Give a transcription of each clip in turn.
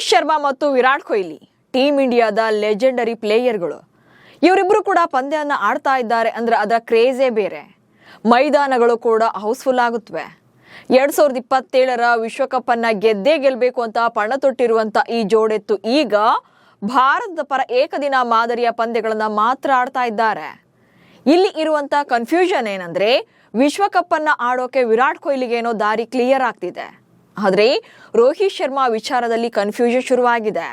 ರೋಹಿತ್ ಶರ್ಮಾ ಮತ್ತು ವಿರಾಟ್ ಕೊಹ್ಲಿ ಟೀಮ್ ಇಂಡಿಯಾದ ಲೆಜೆಂಡರಿ ಪ್ಲೇಯರ್ಗಳು. ಇವರಿಬ್ಬರು ಕೂಡ ಪಂದ್ಯವನ್ನು ಆಡ್ತಾ ಇದ್ದಾರೆ ಅಂದ್ರೆ ಅದರ ಕ್ರೇಜೇ ಬೇರೆ. ಮೈದಾನಗಳು ಕೂಡ ಹೌಸ್ಫುಲ್ ಆಗುತ್ತವೆ. 2027ರ ವಿಶ್ವಕಪ್ ಅನ್ನ ಗೆದ್ದೇ ಗೆಲ್ಲಬೇಕು ಅಂತ ಪಣ ತೊಟ್ಟಿರುವಂತ ಈ ಜೋಡೆತ್ತು ಈಗ ಭಾರತದ ಪರ ಏಕದಿನ ಮಾದರಿಯ ಪಂದ್ಯಗಳನ್ನ ಮಾತ್ರ ಆಡ್ತಾ ಇದ್ದಾರೆ. ಇಲ್ಲಿ ಇರುವಂತ ಕನ್ಫ್ಯೂಷನ್ ಏನಂದ್ರೆ ವಿಶ್ವಕಪ್ ಅನ್ನ ಆಡೋಕೆ ವಿರಾಟ್ ಕೊಹ್ಲಿಗೇನೋ ದಾರಿ ಕ್ಲಿಯರ್ ಆಗ್ತಿದೆ, ಆದ್ರೆ ರೋಹಿತ್ ಶರ್ಮಾ ವಿಚಾರದಲ್ಲಿ ಕನ್ಫ್ಯೂಷನ್ ಶುರುವಾಗಿದೆ.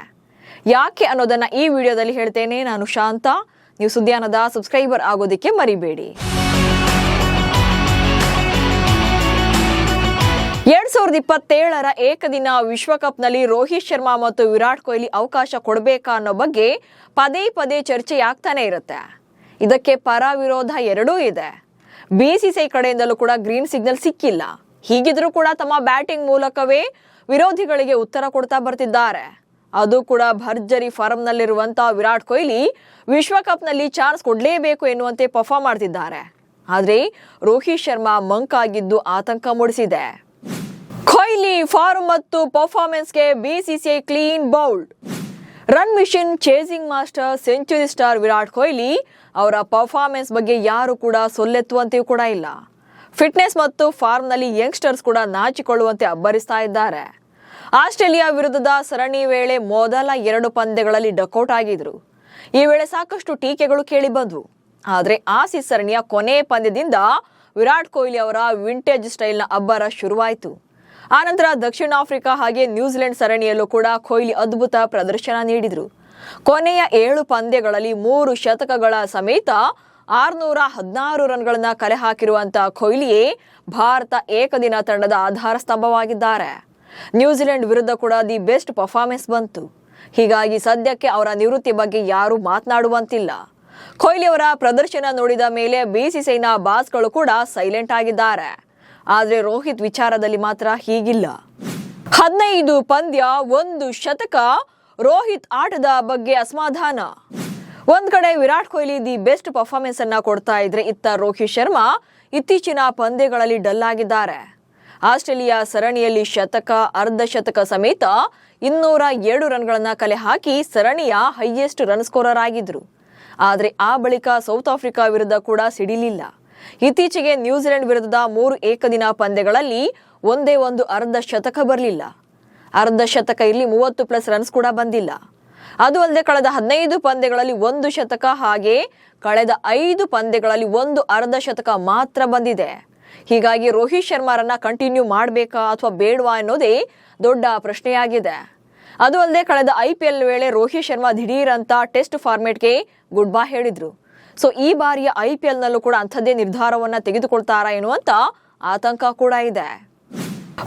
ಯಾಕೆ ಅನ್ನೋದನ್ನ ಈ ವಿಡಿಯೋದಲ್ಲಿ ಹೇಳ್ತೇನೆ. ನಾನು ಶಾಂತ. ನೀವು ಸುದ್ದಿಯಾನದ ಸಬ್ಸ್ಕ್ರೈಬರ್ ಆಗೋದಕ್ಕೆ ಮರಿಬೇಡಿ. 2027ರ ಏಕದಿನ ವಿಶ್ವಕಪ್ನಲ್ಲಿ ರೋಹಿತ್ ಶರ್ಮಾ ಮತ್ತು ವಿರಾಟ್ ಕೊಹ್ಲಿ ಅವಕಾಶ ಕೊಡಬೇಕಾ ಅನ್ನೋ ಬಗ್ಗೆ ಪದೇ ಪದೇ ಚರ್ಚೆಯಾಗ್ತಾನೆ ಇರುತ್ತೆ. ಇದಕ್ಕೆ ಪರ ವಿರೋಧ ಎರಡೂ ಇದೆ. ಬಿಸಿಸಿಐ ಕಡೆಯಿಂದಲೂ ಕೂಡ ಗ್ರೀನ್ ಸಿಗ್ನಲ್ ಸಿಕ್ಕಿಲ್ಲ. ಹೀಗಿದ್ರೂ ಕೂಡ ತಮ್ಮ ಬ್ಯಾಟಿಂಗ್ ಮೂಲಕವೇ ವಿರೋಧಿಗಳಿಗೆ ಉತ್ತರ ಕೊಡ್ತಾ ಬರ್ತಿದ್ದಾರೆ. ಅದು ಕೂಡ ಭರ್ಜರಿ ಫಾರ್ಮ್ನಲ್ಲಿರುವಂತಹ ವಿರಾಟ್ ಕೊಹ್ಲಿ ವಿಶ್ವಕಪ್ನಲ್ಲಿ ಚಾನ್ಸ್ ಕೊಡಲೇಬೇಕು ಎನ್ನುವಂತೆ ಪರ್ಫಾರ್ಮ್ ಮಾಡ್ತಿದ್ದಾರೆ. ಆದರೆ ರೋಹಿತ್ ಶರ್ಮಾ ಮಂಕಾಗಿದ್ದು ಆತಂಕ ಮೂಡಿಸಿದೆ. ಕೊಹ್ಲಿ ಫಾರ್ಮ್ ಮತ್ತು ಪರ್ಫಾರ್ಮೆನ್ಸ್ಗೆ BCCI clean bowled. Run machine, chasing master, century star Virat Kohli ಅವರ ಪರ್ಫಾರ್ಮೆನ್ಸ್ ಬಗ್ಗೆ ಯಾರು ಕೂಡ ಸೊಲ್ಲೆತ್ತುವಂತೆಯೂ ಕೂಡ ಇಲ್ಲ. ಫಿಟ್ನೆಸ್ ಮತ್ತು ಫಾರ್ಮ್ನಲ್ಲಿ ಯಂಗ್ಸ್ಟರ್ಸ್ ಕೂಡ ನಾಚಿಕೊಳ್ಳುವಂತೆ ಅಬ್ಬರಿಸ್ತಾ ಇದ್ದಾರೆ. ಆಸ್ಟ್ರೇಲಿಯಾ ವಿರುದ್ಧದ ಸರಣಿ ವೇಳೆ ಮೊದಲ 2 ಪಂದ್ಯಗಳಲ್ಲಿ ಡಕೌಟ್ ಆಗಿದ್ರು. ಈ ವೇಳೆ ಸಾಕಷ್ಟು ಟೀಕೆಗಳು ಕೇಳಿ ಬಂದವು. ಆದರೆ ಆಸೀಸ್ ಸರಣಿಯ ಕೊನೆ ಪಂದ್ಯದಿಂದ ವಿರಾಟ್ ಕೊಹ್ಲಿ ಅವರ ವಿಂಟೇಜ್ ಸ್ಟೈಲ್ನ ಅಬ್ಬರ ಶುರುವಾಯಿತು. ಆನಂತರ ದಕ್ಷಿಣ ಆಫ್ರಿಕಾ ಹಾಗೆ ನ್ಯೂಜಿಲೆಂಡ್ ಸರಣಿಯಲ್ಲೂ ಕೂಡ ಕೊಹ್ಲಿ ಅದ್ಭುತ ಪ್ರದರ್ಶನ ನೀಡಿದ್ರು. ಕೊನೆಯ 7 ಪಂದ್ಯಗಳಲ್ಲಿ 3 ಶತಕಗಳ ಸಮೇತ 616 ರನ್ಗಳನ್ನ ಕಲೆ ಹಾಕಿರುವಂತಹ ಕೊಹ್ಲಿಯೇ ಭಾರತ ಏಕದಿನ ತಂಡದ ಆಧಾರ ಸ್ತಂಭವಾಗಿದ್ದಾರೆ. ನ್ಯೂಜಿಲೆಂಡ್ ವಿರುದ್ಧ ಕೂಡ ದಿ ಬೆಸ್ಟ್ ಪರ್ಫಾರ್ಮೆನ್ಸ್ ಬಂತು. ಹೀಗಾಗಿ ಸದ್ಯಕ್ಕೆ ಅವರ ನಿವೃತ್ತಿ ಬಗ್ಗೆ ಯಾರೂ ಮಾತನಾಡುವಂತಿಲ್ಲ. ಕೊಹ್ಲಿ ಅವರ ಪ್ರದರ್ಶನ ನೋಡಿದ ಮೇಲೆ ಬಿಸಿಸಿಐನ ಬಾಸ್ಗಳು ಕೂಡ ಸೈಲೆಂಟ್ ಆಗಿದ್ದಾರೆ. ಆದ್ರೆ ರೋಹಿತ್ ವಿಚಾರದಲ್ಲಿ ಮಾತ್ರ ಹೀಗಿಲ್ಲ. 15 ಪಂದ್ಯ 1 ಶತಕ. ರೋಹಿತ್ ಆಟದ ಬಗ್ಗೆ ಅಸಮಾಧಾನ. ಒಂದ್ ಕಡೆ Virat Kohli the best performance ಅನ್ನ ಕೊಡ್ತಾ ಇದ್ರೆ, ಇತ್ತ ರೋಹಿತ್ ಶರ್ಮಾ ಇತ್ತೀಚಿನ ಪಂದ್ಯಗಳಲ್ಲಿ ಡಲ್ ಆಗಿದ್ದಾರೆ. ಆಸ್ಟ್ರೇಲಿಯಾ ಸರಣಿಯಲ್ಲಿ ಶತಕ, ಅರ್ಧ ಶತಕ ಸಮೇತ 207 ರನ್ಗಳನ್ನ ಕಲೆ ಹಾಕಿ ಸರಣಿಯ ಹೈಯೆಸ್ಟ್ ರನ್ ಸ್ಕೋರರ್ ಆಗಿದ್ರು. ಆದ್ರೆ ಆ ಬಳಿಕ ಸೌತ್ ಆಫ್ರಿಕಾ ವಿರುದ್ಧ ಕೂಡ ಸಿಡಿಲಿಲ್ಲ. ಇತ್ತೀಚೆಗೆ ನ್ಯೂಜಿಲೆಂಡ್ ವಿರುದ್ಧದ 3 ಏಕದಿನ ಪಂದ್ಯಗಳಲ್ಲಿ ಒಂದೇ ಒಂದು ಅರ್ಧ ಶತಕ ಬರಲಿಲ್ಲ. ಅರ್ಧ ಶತಕ ಇಲ್ಲಿ 30+ ರನ್ಸ್ ಕೂಡ ಬಂದಿಲ್ಲ. ಅದು ಅಲ್ಲದೆ ಕಳೆದ 15 ಪಂದ್ಯಗಳಲ್ಲಿ 1 ಶತಕ, ಹಾಗೆ ಕಳೆದ 5 ಪಂದ್ಯಗಳಲ್ಲಿ 1 ಅರ್ಧ ಶತಕ ಮಾತ್ರ ಬಂದಿದೆ. ಹೀಗಾಗಿ ರೋಹಿತ್ ಶರ್ಮಾರನ್ನ ಕಂಟಿನ್ಯೂ ಮಾಡಬೇಕಾ ಅಥವಾ ಬೇಡವಾ ಅನ್ನೋದೇ ದೊಡ್ಡ ಪ್ರಶ್ನೆಯಾಗಿದೆ. ಅದು ಅಲ್ಲದೆ ಕಳೆದ IPL ವೇಳೆ ರೋಹಿತ್ ಶರ್ಮಾ ದಿಢೀರ್ ಅಂತ ಟೆಸ್ಟ್ ಫಾರ್ಮೆಟ್ಗೆ ಗುಡ್ ಬೈ ಹೇಳಿದ್ರು. ಸೊ ಈ ಬಾರಿಯ IPL ನಲ್ಲೂ ಕೂಡ ಅಂಥದ್ದೇ ನಿರ್ಧಾರವನ್ನ ತೆಗೆದುಕೊಳ್ತಾರಾ ಎನ್ನುವಂತ ಆತಂಕ ಕೂಡ ಇದೆ.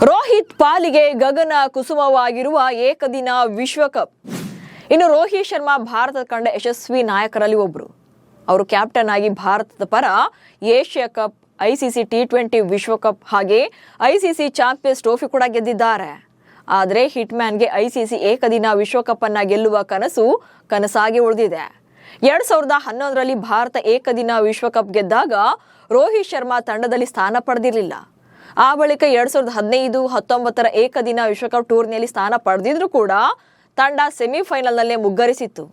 ರೋಹಿತ್ ಪಾಲಿಗೆ ಗಗನ ಕುಸುಮವಾಗಿರುವ ಏಕದಿನ ವಿಶ್ವಕಪ್. ಇನ್ನು ರೋಹಿತ್ ಶರ್ಮಾ ಭಾರತ ಕಂಡ ಯಶಸ್ವಿ ನಾಯಕರಲ್ಲಿ ಒಬ್ರು. ಅವರು ಕ್ಯಾಪ್ಟನ್ ಆಗಿ ಭಾರತದ ಪರ ಏಷ್ಯಾ ಕಪ್, ICC T20 ವಿಶ್ವಕಪ್ ಹಾಗೆ ICC ಚಾಂಪಿಯನ್ಸ್ ಟ್ರೋಫಿ ಕೂಡ ಗೆದ್ದಿದ್ದಾರೆ. ಆದರೆ ಹಿಟ್ಮ್ಯಾನ್ಗೆ ICC ಏಕದಿನ ವಿಶ್ವಕಪ್ ಅನ್ನ ಗೆಲ್ಲುವ ಕನಸಾಗಿ ಉಳಿದಿದೆ. 2011ರಲ್ಲಿ ಭಾರತ ಏಕದಿನ ವಿಶ್ವಕಪ್ ಗೆದ್ದಾಗ ರೋಹಿತ್ ಶರ್ಮಾ ತಂಡದಲ್ಲಿ ಸ್ಥಾನ ಪಡೆದಿರಲಿಲ್ಲ. ಆ ಬಳಿಕ 2015, 19ರ ಏಕದಿನ ವಿಶ್ವಕಪ್ ಟೂರ್ನಿಯಲ್ಲಿ ಸ್ಥಾನ ಪಡೆದಿದ್ರು ಕೂಡ ತಂಡ ಸೆಮಿಫೈನಲ್ನಲ್ಲೇ ಮುಗ್ಗರಿಸಿತ್ತು.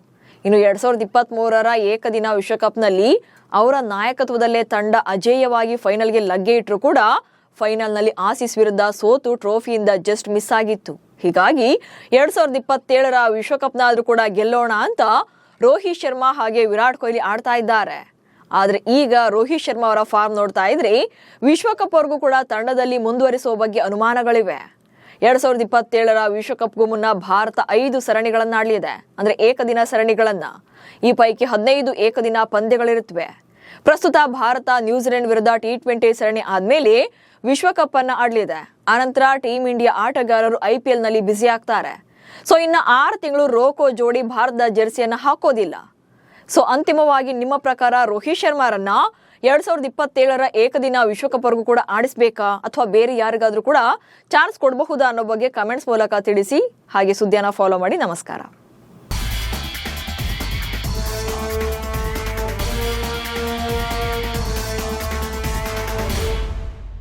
ಇನ್ನು 2023ರ ಏಕದಿನ ವಿಶ್ವಕಪ್ನಲ್ಲಿ ಅವರ ನಾಯಕತ್ವದಲ್ಲೇ ತಂಡ ಅಜೇಯವಾಗಿ ಫೈನಲ್ಗೆ ಲಗ್ಗೆ ಇಟ್ಟರು ಕೂಡ ಫೈನಲ್ನಲ್ಲಿ ಆಸೀಸ್ ವಿರುದ್ಧ ಸೋತು ಟ್ರೋಫಿಯಿಂದ ಜಸ್ಟ್ ಮಿಸ್ ಆಗಿತ್ತು. ಹೀಗಾಗಿ 2027ರ ವಿಶ್ವಕಪ್ನಾದ್ರೂ ಕೂಡ ಗೆಲ್ಲೋಣ ಅಂತ ರೋಹಿತ್ ಶರ್ಮಾ ಹಾಗೆ ವಿರಾಟ್ ಕೊಹ್ಲಿ ಆಡ್ತಾ ಇದ್ದಾರೆ. ಆದ್ರೆ ಈಗ ರೋಹಿತ್ ಶರ್ಮಾ ಅವರ ಫಾರ್ಮ್ ನೋಡ್ತಾ ಇದ್ರೆ ವಿಶ್ವಕಪ್ ವರೆಗೂ ಕೂಡ ತಂಡದಲ್ಲಿ ಮುಂದುವರಿಸುವ ಬಗ್ಗೆ ಅನುಮಾನಗಳಿವೆ. 2027ರ ವಿಶ್ವಕಪ್ಗೂ ಮುನ್ನ ಭಾರತ 5 ಸರಣಿಗಳನ್ನ ಆಡಲಿದೆ, ಅಂದ್ರೆ ಏಕದಿನ ಸರಣಿಗಳನ್ನ. ಈ ಪೈಕಿ 15 ಏಕದಿನ ಪಂದ್ಯಗಳಿರುತ್ತವೆ. ಪ್ರಸ್ತುತ ಭಾರತ ನ್ಯೂಜಿಲೆಂಡ್ ವಿರುದ್ಧ T20 ಸರಣಿ ಆದ್ಮೇಲೆ ವಿಶ್ವಕಪ್ ಅನ್ನ ಆಡಲಿದೆ. ಆನಂತರ ಟೀಮ್ ಇಂಡಿಯಾ ಆಟಗಾರರು IPL ನಲ್ಲಿ ಬ್ಯುಸಿ ಆಗ್ತಾರೆ. ಸೊ ಇನ್ನು 6 ತಿಂಗಳು ರೋಕೋ ಜೋಡಿ ಭಾರತದ ಜೆರ್ಸಿಯನ್ನ ಹಾಕೋದಿಲ್ಲ. ಸೊ ಅಂತಿಮವಾಗಿ ನಿಮ್ಮ ಪ್ರಕಾರ ರೋಹಿತ್ ಶರ್ಮಾರನ್ನ 2027ರ ಏಕದಿನ ವಿಶ್ವಕಪ್ ವರೆಗೂ ಕೂಡ ಆಡಿಸಬೇಕಾ ಅಥವಾ ಬೇರೆ ಯಾರಿಗಾದ್ರೂ ಕೂಡ ಚಾನ್ಸ್ ಕೊಡಬಹುದಾ ಅನ್ನೋ ಬಗ್ಗೆ ಕಮೆಂಟ್ಸ್ ಮೂಲಕ ತಿಳಿಸಿ. ಹಾಗೆ ಸುದ್ದಿಯನ್ನ ಫಾಲೋ ಮಾಡಿ. ನಮಸ್ಕಾರ.